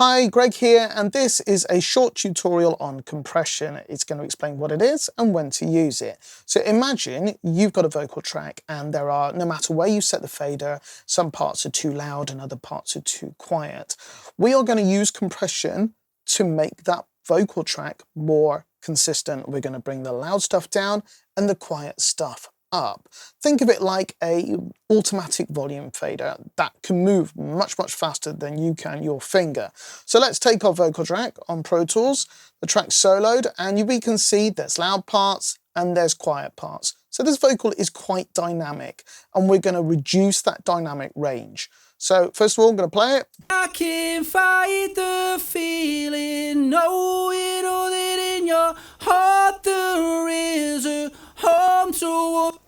Hi, Greg here, and this is a short tutorial on compression. It's going to explain what it is and when to use it. So imagine you've got a vocal track and there are, no matter where you set the fader, some parts are too loud and other parts are too quiet. We are going to use compression to make that vocal track more consistent. We're going to bring the loud stuff down and the quiet stuff up. Think of it like a automatic volume fader that can move much faster than you can your finger. So let's take our vocal track on Pro Tools, the track's soloed, and we can see there's loud parts and there's quiet parts. So this vocal is quite dynamic, and we're going to reduce that dynamic range. So first of all, I'm going to play it. I can't fight the feeling, knowing all that in your heart there is a home to.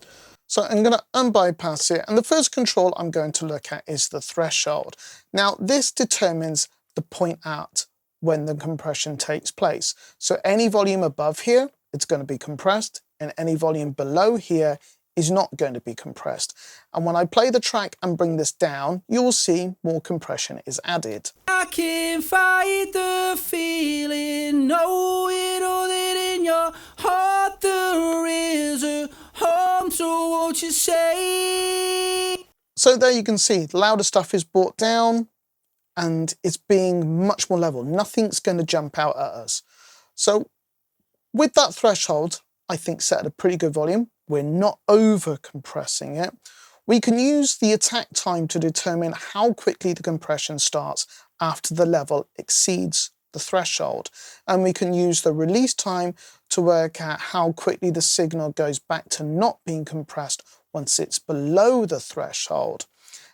So I'm going to unbypass it, and the first control I'm going to look at is the threshold. Now this determines the point at when the compression takes place. So any volume above here, it's going to be compressed, and any volume below here is not going to be compressed. And when I play the track and bring this down, you will see more compression is added. I can't fight the feeling, knowing all that in your heart there is a home to what you say. So there you can see the louder stuff is brought down and it's being much more level. Nothing's going to jump out at us. So with that threshold, I think set at a pretty good volume. We're not over compressing it. We can use the attack time to determine how quickly the compression starts after the level exceeds the threshold. And we can use the release time to work out how quickly the signal goes back to not being compressed once it's below the threshold.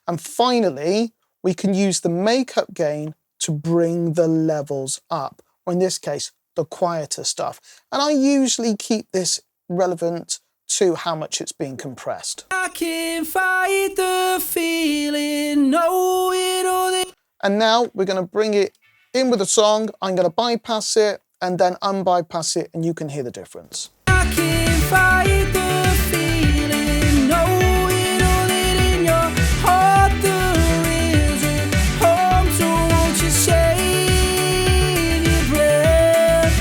And finally, we can use the makeup gain to bring the levels up, or in this case, the quieter stuff. And I usually keep this relevant to how much it's being compressed. I can't fight the feeling, knowing all that. And now we're going to bring it in with a song. I'm going to bypass it and then unbypass it, and you can hear the difference. I can't fight the feeling, knowing all that in your heart there is a home to what you save your breath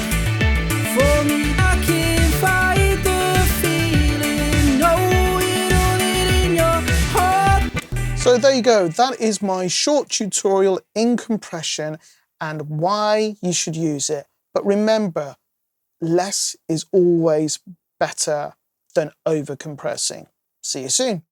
for me. I can't fight the feeling, knowing all that in your heart. So there you go. That is my short tutorial in compression and why you should use it. But remember, less is always better than over compressing. See you soon.